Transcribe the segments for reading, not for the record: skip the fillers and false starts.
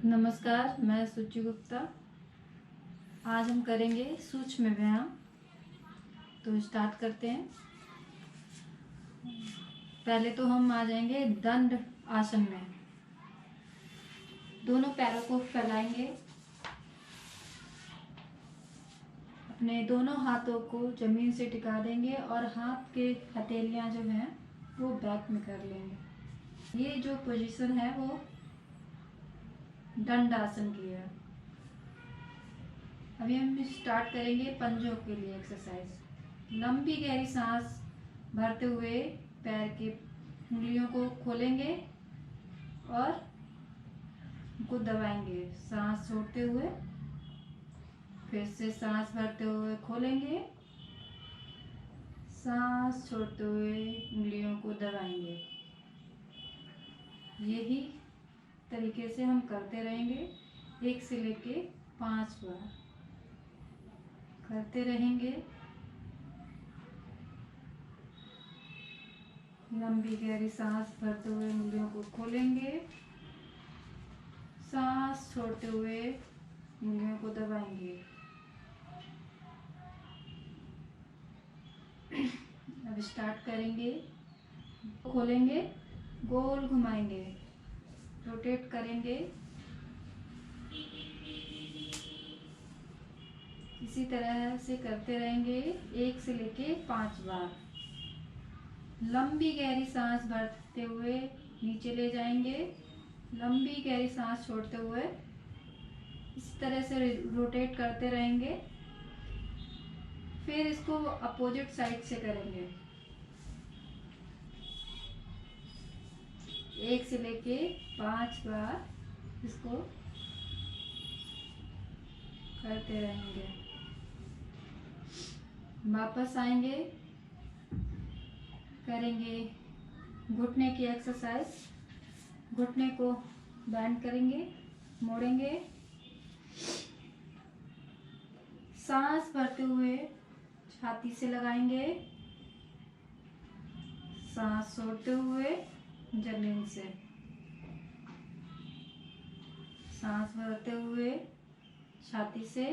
नमस्कार, मैं सुचि गुप्ता। आज हम करेंगे सूक्ष्म व्यायाम। तो स्टार्ट करते हैं। पहले तो हम आ जाएंगे दंड आसन में। दोनों पैरों को फैलाएंगे, अपने दोनों हाथों को जमीन से टिका देंगे और हाथ के हथेलियां जो हैं वो बैक में कर लेंगे। ये जो पोजीशन है वो दंड आसन की है। अभी हम स्टार्ट करेंगे पंजों के लिए एक्सरसाइज। लंबी गहरी सांस भरते हुए पैर के उंगलियों को खोलेंगे और उनको दबाएंगे। सांस छोड़ते हुए फिर से सांस भरते हुए खोलेंगे, सांस छोड़ते हुए उंगलियों को दबाएंगे। यही तरीके से हम करते रहेंगे। 1 से लेके 5 बार करते रहेंगे। लंबी गहरी सांस भरते हुए उंगलियों को खोलेंगे, सांस छोड़ते हुए उंगलियों को दबाएंगे। अब स्टार्ट करेंगे। खोलेंगे, गोल घुमाएंगे, रोटेट करेंगे। इसी तरह से करते रहेंगे 1 से लेके 5 बार। लंबी गहरी सांस भरते हुए नीचे ले जाएंगे, लंबी गहरी सांस छोड़ते हुए इस तरह से रोटेट करते रहेंगे। फिर इसको अपोजिट साइड से करेंगे। 1 से लेके 5 बार इसको करते रहेंगे। वापस आएंगे, करेंगे घुटने की एक्सरसाइज। घुटने को बैंड करेंगे, मोड़ेंगे। सांस भरते हुए छाती से लगाएंगे, सांस छोड़ते हुए जमीन से। सांस भरते हुए छाती से।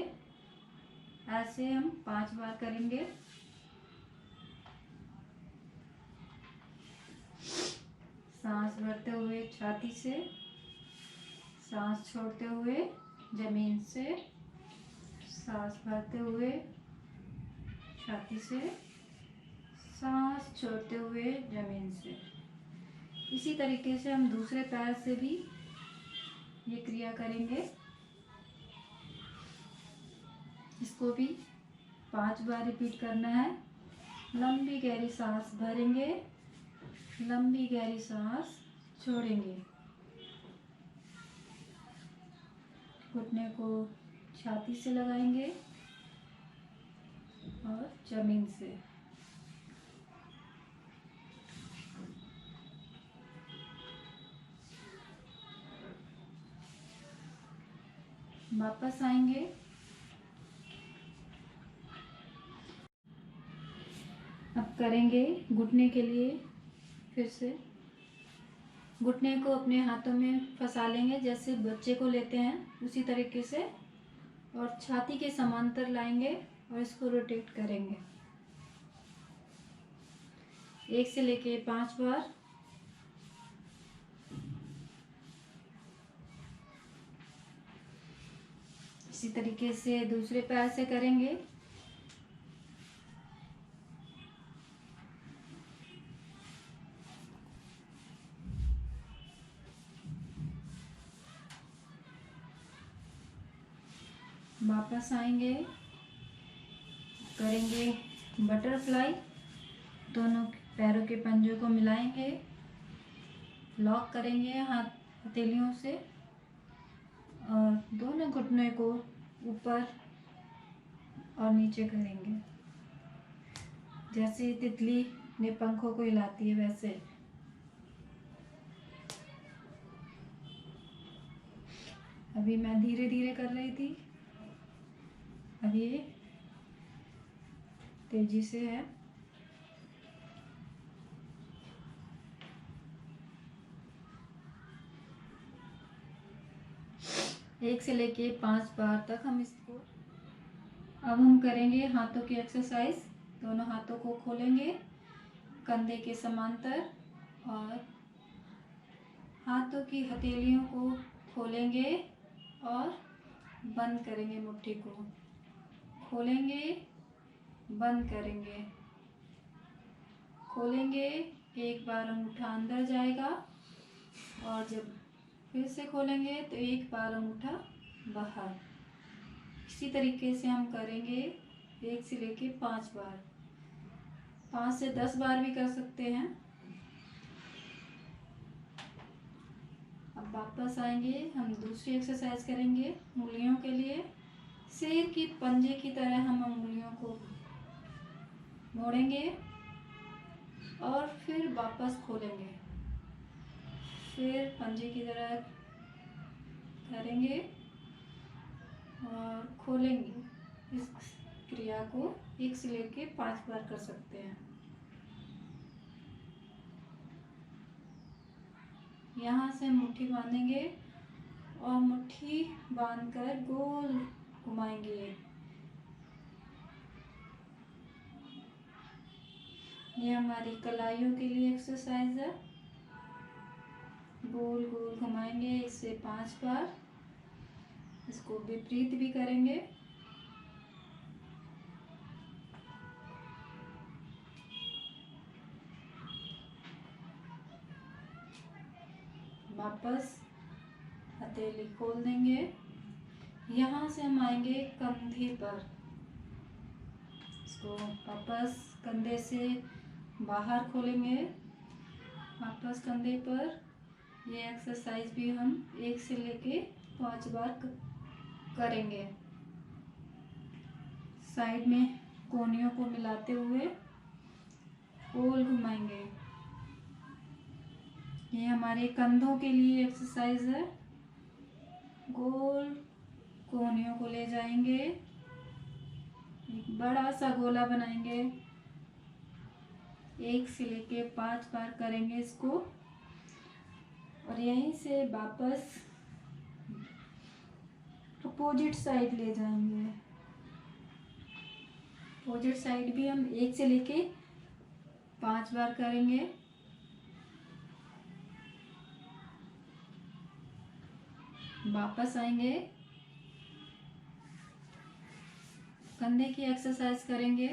ऐसे हम 5 बार करेंगे। सांस भरते हुए छाती से, सांस छोड़ते हुए जमीन से, सांस भरते हुए छाती से, सांस छोड़ते हुए जमीन से। इसी तरीके से हम दूसरे पैर से भी ये क्रिया करेंगे। इसको भी 5 बार रिपीट करना है। लंबी गहरी सांस भरेंगे, लंबी गहरी सांस छोड़ेंगे। घुटने को छाती से लगाएंगे और जमीन से। वापस आएंगे, अब करेंगे घुटने के लिए। फिर से घुटने को अपने हाथों में फंसा लेंगे, जैसे बच्चे को लेते हैं उसी तरीके से, और छाती के समांतर लाएंगे और इसको रोटेट करेंगे। 1 से लेके 5 बार। इसी तरीके से दूसरे पैर से करेंगे। वापस आएंगे, करेंगे बटरफ्लाई। दोनों पैरों के पंजों को मिलाएंगे, लॉक करेंगे हाथ हथेलियों से और दोनों घुटने को ऊपर और नीचे करेंगे, जैसे तितली ने पंखों को हिलाती है वैसे। अभी मैं धीरे धीरे कर रही थी, अब ये तेजी से है। 1 से लेके 5 बार तक हम इसको। अब हम करेंगे हाथों की एक्सरसाइज। दोनों हाथों को खोलेंगे कंधे के समांतर और हाथों की हथेलियों को खोलेंगे और बंद करेंगे। मुट्ठी को खोलेंगे, बंद करेंगे, खोलेंगे। एक बार अंगूठा अंदर जाएगा और जब फिर से खोलेंगे तो एक बार अंगूठा बाहर। इसी तरीके से हम करेंगे 1 से लेके 5 बार, 5 से 10 बार भी कर सकते हैं। अब वापस आएंगे, हम दूसरी एक्सरसाइज करेंगे उंगलियों के लिए। शेर की पंजे की तरह हम उंगलियों को मोड़ेंगे और फिर वापस खोलेंगे, फिर पंजे की तरह करेंगे और खोलेंगे। इस क्रिया को 1 से लेके 5 बार कर सकते हैं। यहाँ से मुट्ठी बांधेंगे और मुट्ठी बांधकर गोल घुमाएंगे। ये हमारी कलाइयों के लिए एक्सरसाइज है। गोल गोल घुमाएंगे 1 से 5 बार। इसको विपरीत भी करेंगे। वापस हथेली खोल देंगे। यहाँ से हम आएंगे कंधे पर। इसको वापस कंधे से बाहर खोलेंगे, वापस कंधे पर। ये एक्सरसाइज भी हम 1 से लेके 5 बार करेंगे। साइड में कोहनियों को मिलाते हुए गोल घुमाएंगे। ये हमारे कंधों के लिए एक्सरसाइज है। गोल कोहनियों को ले जाएंगे, एक बड़ा सा गोला बनाएंगे। 1 से लेके 5 बार करेंगे इसको और यहीं से वापस अपोजिट साइड ले जाएंगे। अपोजिट साइड भी हम 1 से लेके 5 बार करेंगे। वापस आएंगे, कंधे की एक्सरसाइज करेंगे।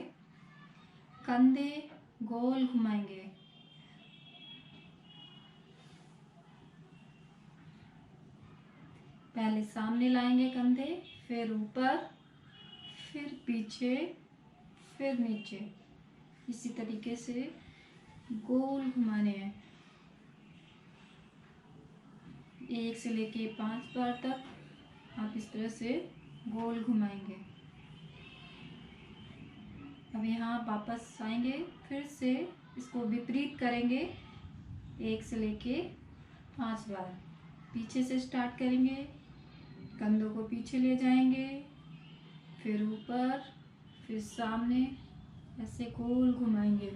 कंधे गोल घुमाएंगे। पहले सामने लाएंगे कंधे, फिर ऊपर, फिर पीछे, फिर नीचे। इसी तरीके से गोल घुमाने हैं 1 से लेके 5 बार तक आप इस तरह से गोल घुमाएंगे। अब यहाँ वापस आएंगे, फिर से इसको विपरीत करेंगे 1 से लेके 5 बार। पीछे से स्टार्ट करेंगे, कंधों को पीछे ले जाएंगे, फिर ऊपर, फिर सामने, ऐसे गोल घुमाएंगे।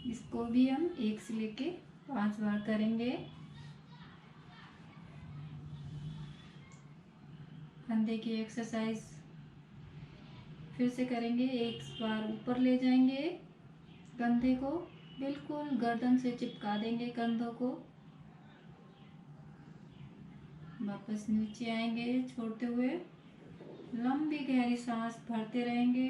इसको भी हम 1 से लेके 5 बार करेंगे। कंधे की एक्सरसाइज फिर से करेंगे। 1 बार ऊपर ले जाएंगे, कंधे को बिल्कुल गर्दन से चिपका देंगे कंधों को। वापस नीचे आएंगे छोड़ते हुए, लंबी गहरी सांस भरते रहेंगे।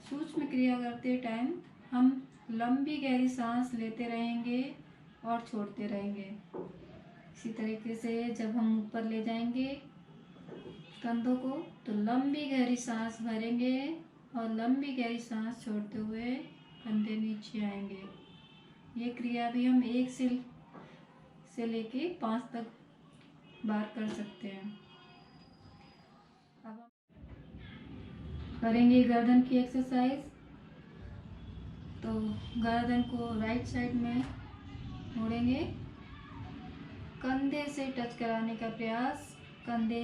सूक्ष्म क्रिया करते टाइम हम लंबी गहरी सांस लेते रहेंगे और छोड़ते रहेंगे। इसी तरीके से जब हम ऊपर ले जाएंगे कंधों को तो लंबी गहरी सांस भरेंगे और लंबी गहरी सांस छोड़ते हुए कंधे नीचे आएंगे। ये क्रिया भी हम 1 से लेके 5 तक बार कर सकते हैं। अब हम करेंगे गर्दन की एक्सरसाइज। तो गर्दन को राइट साइड में मोड़ेंगे, कंधे से टच कराने का प्रयास। कंधे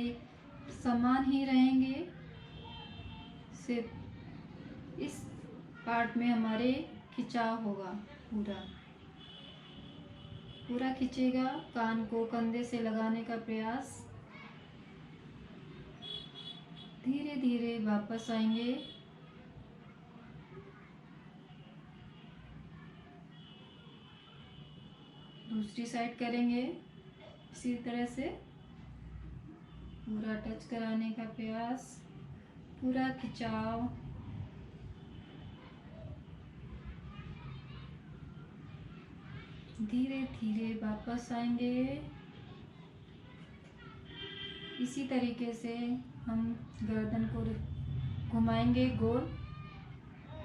समान ही रहेंगे, सिर्फ इस पार्ट में हमारे खिंचाव होगा, पूरा पूरा खींचेगा। कान को कंधे से लगाने का प्रयास। धीरे धीरे वापस आएंगे। दूसरी साइड करेंगे इसी तरह से। पूरा टच कराने का प्रयास, पूरा खिंचाव। धीरे धीरे वापस आएंगे। इसी तरीके से हम गर्दन को घुमाएंगे गोल।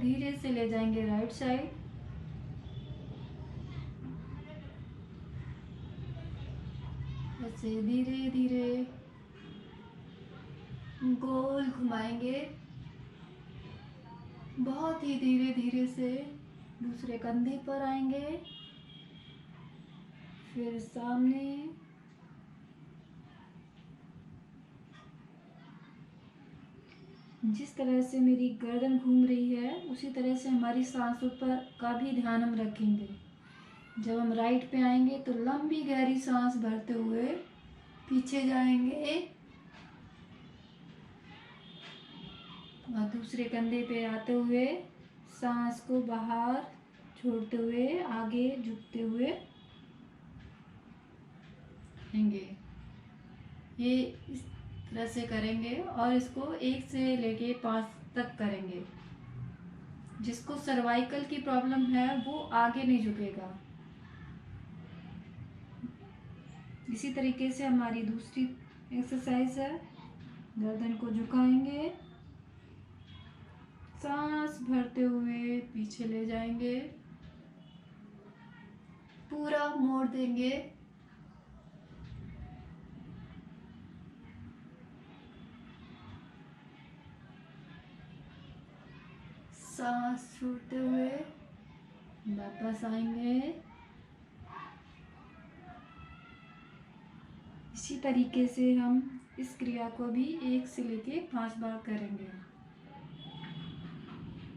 धीरे से ले जाएंगे राइट साइड। ऐसे धीरे धीरे गोल घुमाएंगे। बहुत ही धीरे धीरे से दूसरे कंधे पर आएंगे, फिर सामने। जिस तरह से मेरी गर्दन घूम रही है उसी तरह से हमारी सांसों पर का भी ध्यान हम रखेंगे। जब हम राइट पे आएंगे तो लंबी गहरी सांस भरते हुए पीछे जाएंगे और दूसरे कंधे पे आते हुए सांस को बाहर छोड़ते हुए आगे झुकते हुए आएंगे। ये इस तरह से करेंगे और इसको 1 से लेके 5 तक करेंगे। जिसको सर्वाइकल की प्रॉब्लम है वो आगे नहीं झुकेगा। इसी तरीके से हमारी दूसरी एक्सरसाइज है। गर्दन को झुकाएंगे, सांस भरते हुए पीछे ले जाएंगे, पूरा मोड़ देंगे। सांस छोड़ते हुए वापस आएंगे। इसी तरीके से हम इस क्रिया को भी 1 से लेके 5 बार करेंगे।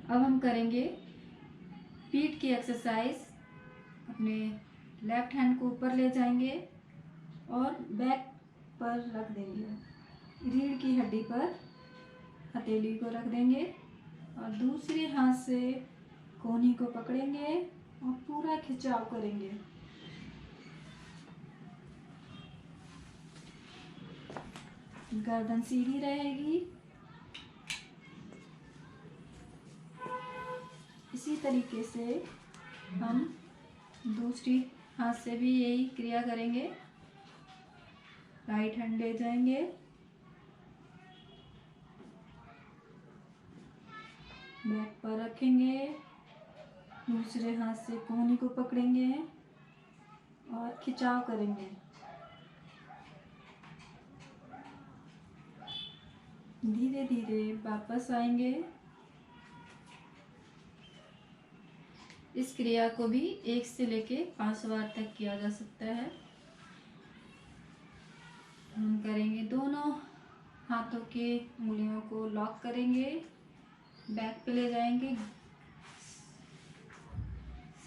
अब हम करेंगे पीठ की एक्सरसाइज। अपने लेफ्ट हैंड को ऊपर ले जाएंगे और बैक पर रख देंगे। रीढ़ की हड्डी पर हथेली को रख देंगे और दूसरे हाथ से कोहनी को पकड़ेंगे और पूरा खिंचाव करेंगे। गर्दन सीधी रहेगी। इसी तरीके से हम दूसरी हाथ से भी यही क्रिया करेंगे। राइट हैंड ले जाएंगे, बैक पर रखेंगे, दूसरे हाथ से कोहनी को पकड़ेंगे और खिंचाव करेंगे। धीरे धीरे वापस आएंगे। इस क्रिया को भी 1 से लेके 5 बार तक किया जा सकता है। हम करेंगे दोनों हाथों के उंगलियों को लॉक करेंगे, बैक पे ले जाएंगे,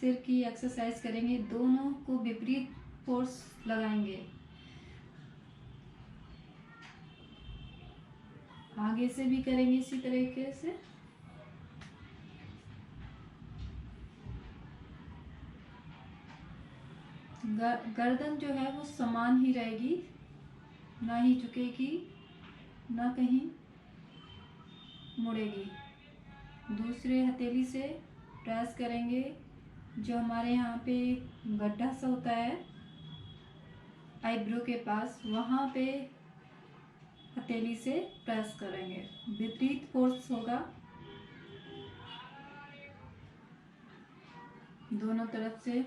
सिर की एक्सरसाइज करेंगे। दोनों को विपरीत फोर्स लगाएंगे। आगे से भी करेंगे इसी तरीके से। गर्दन जो है वो समान ही रहेगी, ना ही झुकेगी ना कहीं मुड़ेगी। दूसरे हथेली से प्रेस करेंगे। जो हमारे यहाँ पे गड्ढा सा होता है आईब्रो के पास, वहाँ पे हथेली से प्रेस करेंगे। विपरीत फोर्स होगा। दोनों तरफ से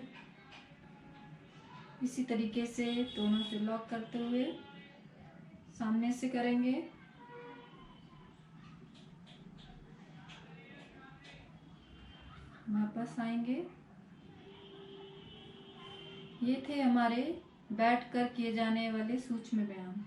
इसी तरीके से दोनों से लॉक करते हुए सामने से करेंगे। वापस आएंगे। ये थे हमारे बैठकर किए जाने वाले सूक्ष्म व्यायाम।